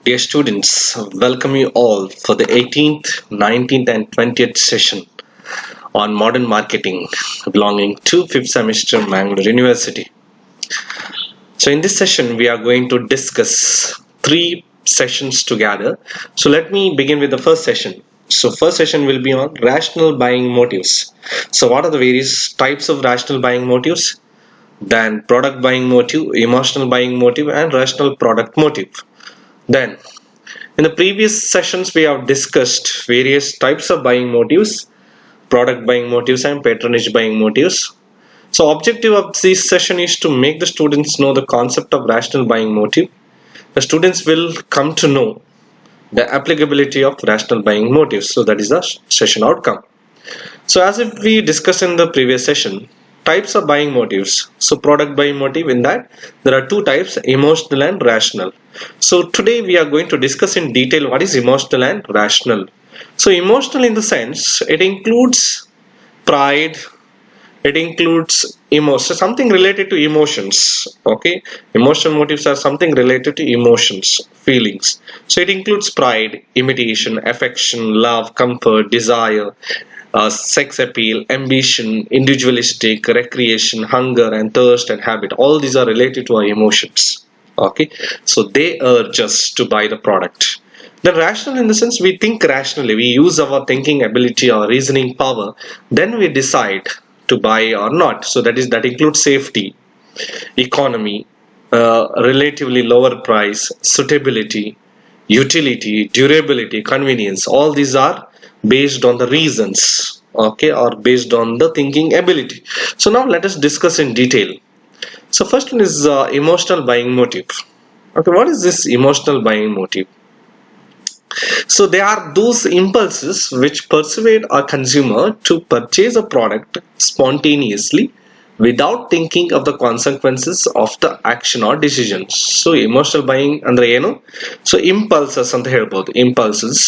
Dear students, welcome you all for the 18th, 19th and 20th session on modern marketing belonging to 5th semester Mangalore University. So in this session we are going to discuss three sessions together. So let me begin with the first session. So first session will be on rational buying motives. So what are the various types of rational buying motives? Then product buying motive, emotional buying motive and rational product motive. Then in the previous sessions, we have discussed various types of buying motives, product buying motives and patronage buying motives. So objective of this session is to make the students know the concept of rational buying motive. The students will come to know the applicability of rational buying motives. So that is the session outcome. So as if we discussed in the previous session, types of buying motives. So product buying motive, in that there are two types, emotional and rational. So today we are going to discuss in detail what is emotional and rational. So emotional in the sense it includes pride, it includes emotion, something related to emotions. Okay, emotional motives are something related to emotions, feelings. So it includes pride, imitation, affection, love, comfort, desire, sex appeal, ambition, individualistic, recreation, hunger and thirst and habit. All these are related to our emotions. Okay, so they urge us to buy the product. Then rational in the sense we think rationally, we use our thinking ability, our reasoning power, then we decide to buy or not. So that includes safety, economy, relatively lower price, suitability, utility, durability, convenience. All these are based on the reasons, okay, or based on the thinking ability. So now let us discuss in detail. So first one is emotional buying motive. Okay, what is this emotional buying motive? So they are those impulses which persuade a consumer to purchase a product spontaneously without thinking of the consequences of the action or decisions. So emotional buying andre ಏನು? So impulses ಅಂತ ಹೇಳ್ಬೋದು, impulses,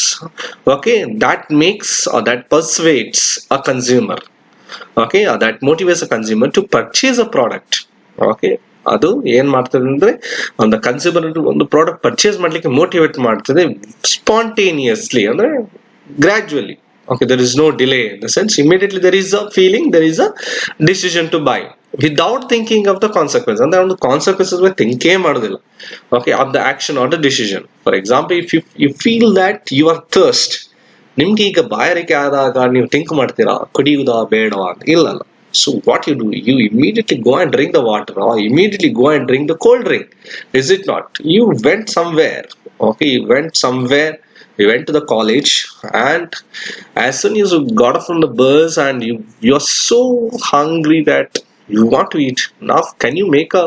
okay, that makes or that persuades a consumer, okay, or that motivates a consumer to purchase a product. Okay, ಅದು ಏನ್ ಮಾಡ್ತದೆ ಅಂದ್ರೆ ಒಂದು consumer ಒಂದು product purchase ಮಾಡ್ಲಿಕ್ಕೆ ಮೋಟಿವೇಟ್ ಮಾಡ್ತದೆ ಸ್ಪಾಂಟೇನಿಯಸ್ಲಿ, ಅಂದ್ರೆ gradually. Okay, there is no delay in the sense immediately there is a feeling, there is a decision to buy without thinking of the consequence. ಅಂದ್ರೆ ಒಂದು ಕಾನ್ಸಿಕ್ವೆನ್ಸಸ್ ಬಗ್ಗೆ ಥಿಂಕೇ ಮಾಡೋದಿಲ್ಲ, okay, of the action or the decision. For example, if you feel that you are thirst, ನಿಮ್ಗೆ ಈಗ ಬಾಯಾರಿಕೆ ಆದಾಗ ನೀವು think ಮಾಡ್ತೀರಾ ಕುಡಿಯುವುದಾ ಬೇಡವಾ ಅಂತ? ಇಲ್ಲಲ್ಲ. So what you do, you immediately go and drink the water or immediately go and drink the cold drink. Is it not? You went somewhere, okay, you went somewhere, you went to the college, and as soon as you got off from the bus and you're so hungry that you want to eat. Now can you make a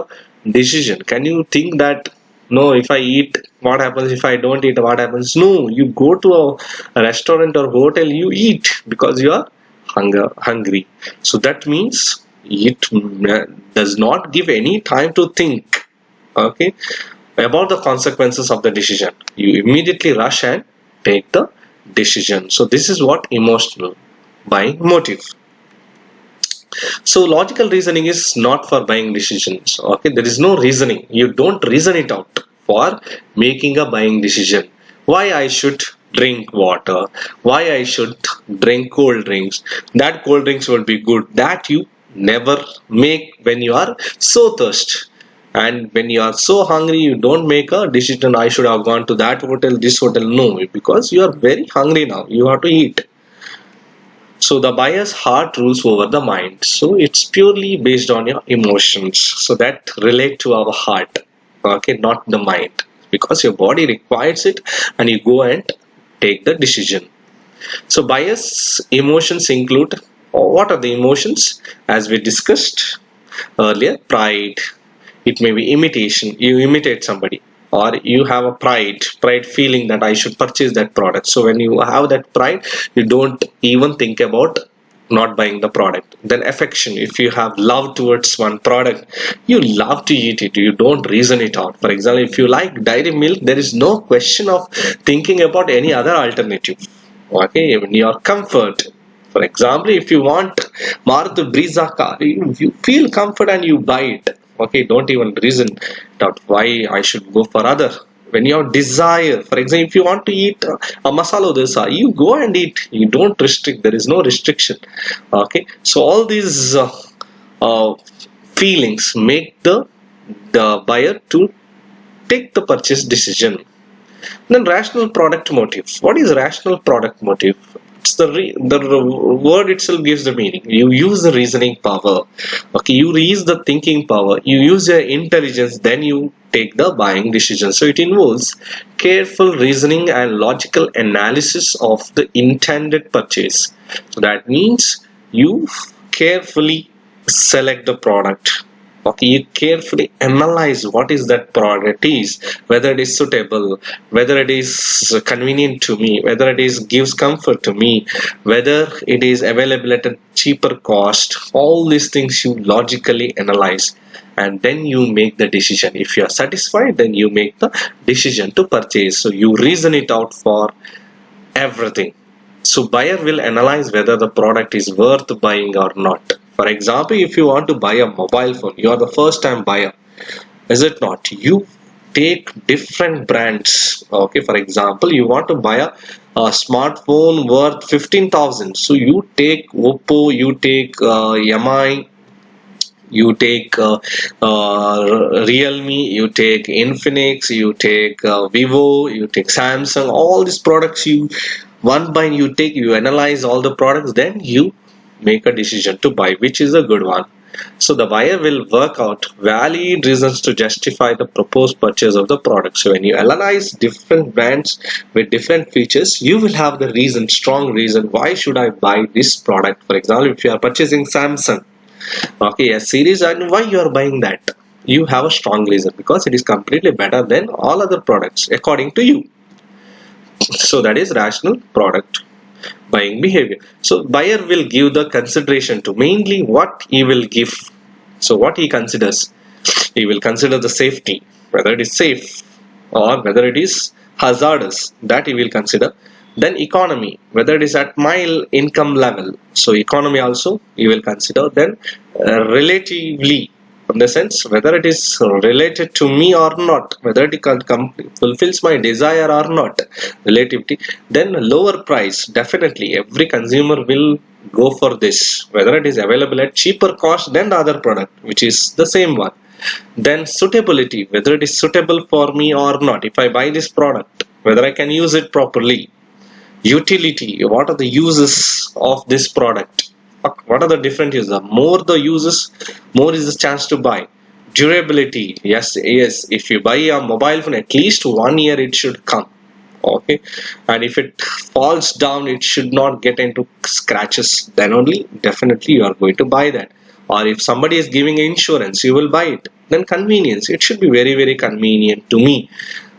decision? Can you think that, no, if I eat, what happens? If I don't eat, what happens? No, you go to a restaurant or hotel, you eat because you are hungry. So that means it does not give any time to think, okay, about the consequences of the decision. You immediately rush and take the decision. So this is what emotional buying motive. So logical reasoning is not for buying decisions. Okay, there is no reasoning. You don't reason it out for making a buying decision. Why I should drink water? Why I should drink cold drinks? That cold drinks will be good. That you never make when you are so thirsty. And when you are so hungry, you don't make a decision, I should have gone to that hotel, this hotel. No, because you are very hungry now. You have to eat. So the buyer's heart rules over the mind. So it's purely based on your emotions. So that relate to our heart. Okay, not the mind. Because your body requires it and you go and take the decision. So buyer's emotions include, what are the emotions? As we discussed earlier, pride. It may be imitation. You imitate somebody, or you have a pride feeling that I should purchase that product. So when you have that pride, you don't even think about not buying the product. Then affection, if you have love towards one product, you love to eat it, you don't reason it out. For example, if you like dairy milk, there is no question of thinking about any other alternative. Okay, even your comfort, for example, if you want Maruti Brezza car, you feel comfort and you buy it. Okay, don't even reason out why I should go for other when you have desire. For example, if you want to eat a masala dosa, you go and eat. You don't restrict. There is no restriction. Okay, so all these uh, feelings make the buyer to take the purchase decision. Then rational product motive. What is rational product motive? It's the word itself gives the meaning. You use the reasoning power. Okay, you use the thinking power. You use your intelligence. Then you take the buying decision. So it involves careful reasoning and logical analysis of the intended purchase. So that means you carefully select the product. Okay, you carefully analyze what is that product is, whether it is suitable, whether it is convenient to me, whether it is gives comfort to me, whether it is available at a cheaper cost. All these things you logically analyze, and then you make the decision. If you are satisfied, then you make the decision to purchase. So you reason it out for everything. So buyer will analyze whether the product is worth buying or not. For example, if you want to buy a mobile phone, you are the first time buyer, is it not? You take different brands. Okay, for example, you want to buy a smartphone worth 15,000. So you take Oppo, you take MI, you take Realme, you take Infinix, you take Vivo, you take Samsung. All these products you one by you take, you analyze all the products, then you make a decision to buy which is a good one. So the buyer will work out valid reasons to justify the proposed purchase of the product. So when you analyze different brands with different features, you will have the reason, strong reason, why should I buy this product. For example, if you are purchasing Samsung, okay, a series, and why you are buying that, you have a strong reason, because it is completely better than all other products according to you. So that is rational product buying behavior. So buyer will give the consideration to mainly what he will give. So what he considers, he will consider the safety, whether it is safe or whether it is hazardous, that he will consider. Then economy, whether it is at my income level, so economy also he will consider. Then relatively, in the sense whether it is related to me or not, whether it fulfills my desire or not, relativity. Then lower price, definitely every consumer will go for this, whether it is available at cheaper cost than the other product which is the same one. Then suitability, whether it is suitable for me or not. If I buy this product, whether I can use it properly. Utility, what are the uses of this product, what are the different uses. More the uses, more is the chance to buy. Durability, yes, if you buy a mobile phone, at least 1 year it should come. Okay, and if it falls down, it should not get into scratches, then only definitely you are going to buy that. Or if somebody is giving insurance, you will buy it. Then convenience, it should be very very convenient to me.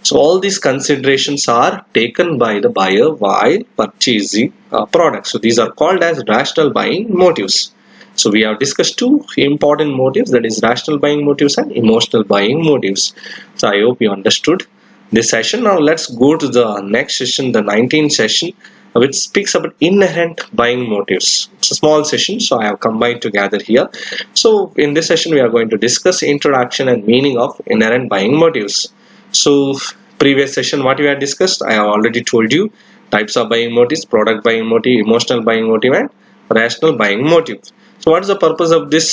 So all these considerations are taken by the buyer while purchasing a product. So these are called as rational buying motives. So we have discussed two important motives, that is rational buying motives and emotional buying motives. So I hope you understood this session. Now let's go to the next session, the 19th session, which speaks about inherent buying motives. It's a small session, so I have combined together here. So in this session we are going to discuss introduction and meaning of inherent buying motives. So previous session what we had discussed, I have already told you types of buying motives: product buying motive, emotional buying motive, and rational buying motive. So what is the purpose of this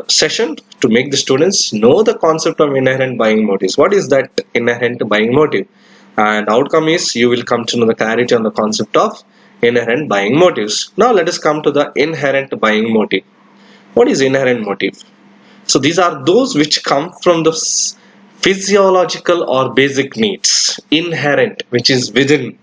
session? To make the students know the concept of inherent buying motives. What is that inherent buying motive? And outcome is you will come to know the clarity on the concept of inherent buying motives. Now let us come to the inherent buying motive. What is inherent motive? So these are those which come from the physiological or basic needs. Inherent, which is within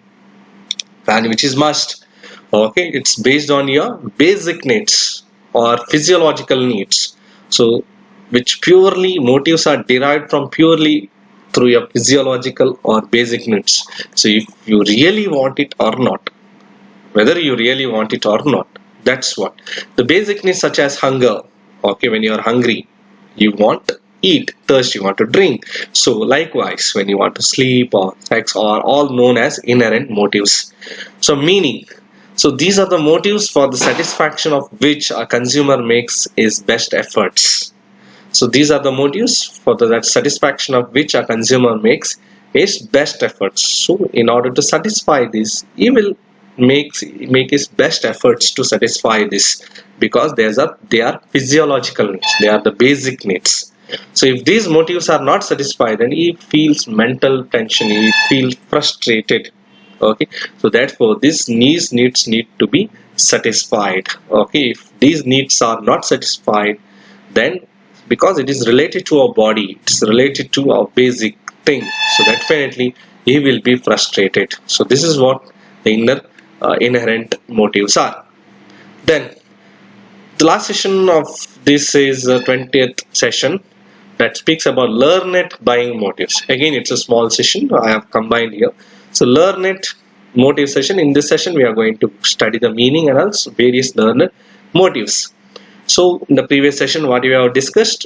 and which is must. Okay, it's based on your basic needs or physiological needs. So which purely motives are derived from purely through your physiological or basic needs. So if you really want it or not, whether you really want it or not, that's what the basic needs, such as hunger. Okay, when you are hungry, you want to eat. Thirst, you want to drink. So likewise, when you want to sleep or sex, are all known as inherent motives. So meaning, so these are the motives for the satisfaction of which a consumer makes his best efforts. So these are the motives for that satisfaction of which a consumer makes his best efforts. So in order to satisfy this, he will make his best efforts to satisfy this, because they are physiological needs, they are the basic needs. So if these motives are not satisfied, then he feels mental tension, he feels frustrated. Okay, so therefore these needs need to be satisfied. Okay, if these needs are not satisfied, then because it is related to our body, it's related to our basic thing, so definitely he will be frustrated. So this is what the inherent motives are. Then the last session of this is the 20th session, that speaks about learn it buying motives. Again, it's a small session I have combined here. So learn it motive session. In this session we are going to study the meaning and also various learned motives. So in the previous session, what we have discussed,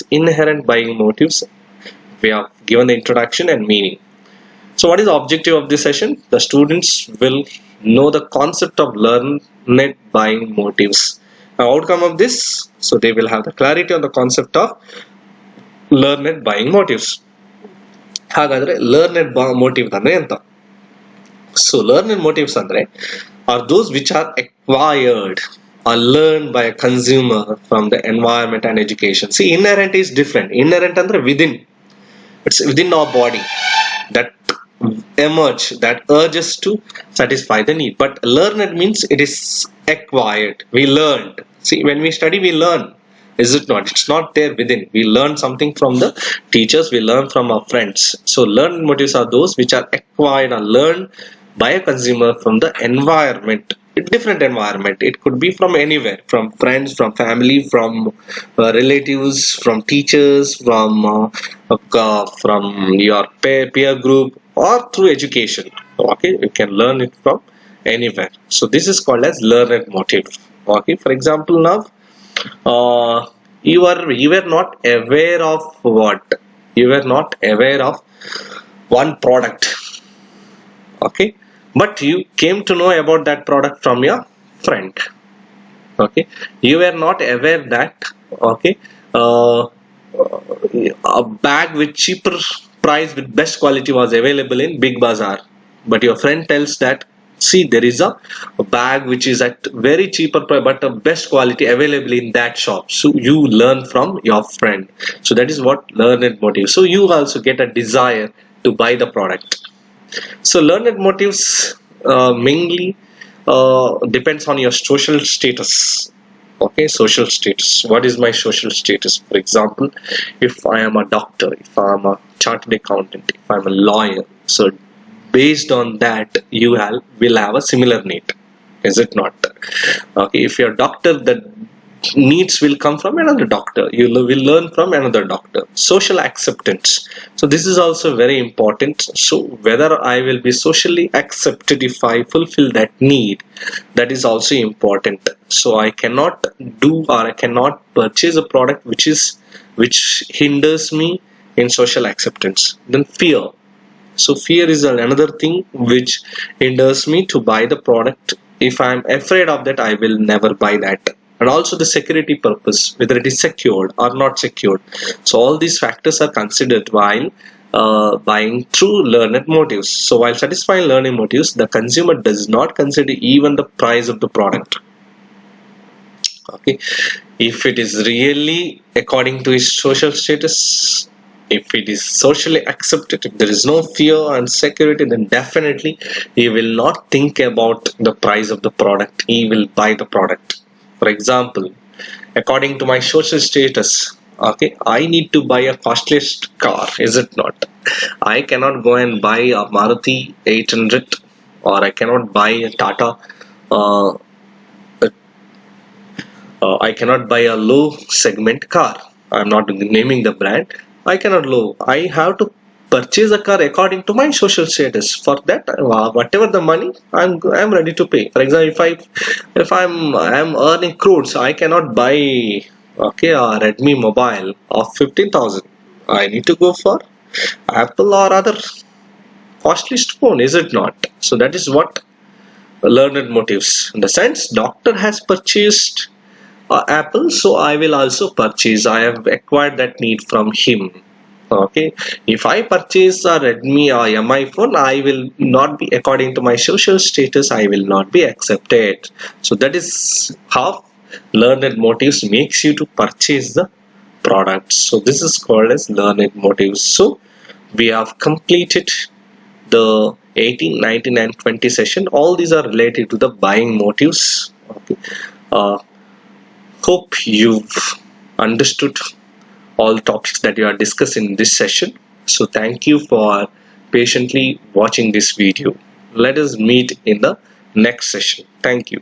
inherent buying motives. We have given the introduction and meaning. So what is the objective of this session? The students will know the concept of learned buying motives. The outcome of this, so they will have the clarity on the concept of learned buying motives. ಹಾಗಾದ್ರೆ learned motive ಅಂದ್ರೆ ಎಂತ? So learned motives andre are those which are acquired or learned by a consumer from the environment and education. See, inherent is different. Inherent andre within, it's within our body that emerge, that urges to satisfy the need. But learned means it is acquired, we learned. See, when we study we learn, is it not? It's not there within. We learn something from the teachers, we learn from our friends. So learned motives are those which are acquired or learned by a consumer from the environment, different environment. It could be from anywhere, from friends, from family, from relatives, from teachers, from your peer group, or through education. Okay, you can learn it from anywhere. So this is called as learned motive. Okay, for example, now you were not aware of what? You were not aware of one product. Okay, but you came to know about that product from your friend. Okay, you were not aware that, okay, a bag with cheaper price with best quality was available in Big Bazaar, but your friend tells that, see, there is a bag which is at very cheaper price but the best quality available in that shop. So you learn from your friend. So that is what learned motive. So you also get a desire to buy the product. So learned motives mainly depends on your social status. Okay, social status. What is my social status? For example, if I am a doctor, if I am a chartered accountant, if I am a lawyer, so based on that you will have a similar need, is it not? Okay, if you're a doctor, the needs will come from another doctor, you will learn from another doctor. Social acceptance, so this is also very important. So whether I will be socially accepted if I fulfill that need, that is also important. So I cannot do, or I cannot purchase a product which hinders me in social acceptance. Then fear. So fear is another thing which hinders me to buy the product. If I am afraid of that, I will never buy that. And also the security purpose, whether it is secured or not secured. So all these factors are considered while buying through learned motives. So while satisfying learning motives, the consumer does not consider even the price of the product. Okay, if it is really according to his social status, if it is socially accepted, if there is no fear and security, then definitely he will not think about the price of the product, he will buy the product. For example, according to my social status, okay, I need to buy a costliest car, is it not? I cannot go and buy a Maruti 800, or I cannot buy a Tata, I cannot buy a low segment car. I'm not naming the brand. I cannot low. I have to purchase a car according to my social status. For that, whatever the money, I'm ready to pay. For example, if I'm earning crores, I cannot buy, okay, a Redmi mobile of 15,000. I need to go for Apple or other costliest phone, is it not? So that is what learned motives. In the sense, doctor has purchased Apple, so I will also purchase. I have acquired that need from him. Okay, if I purchase a Redmi or MI phone, I will not be, according to my social status, I will not be accepted. So that is how learned motives makes you to purchase the product. So this is called as learned motives. So we have completed the 18, 19 and 20 session. All these are related to the buying motives. Okay. Hope you've understood all topics that you are discussing in this session. So thank you for patiently watching this video. Let us meet in the next session. Thank you.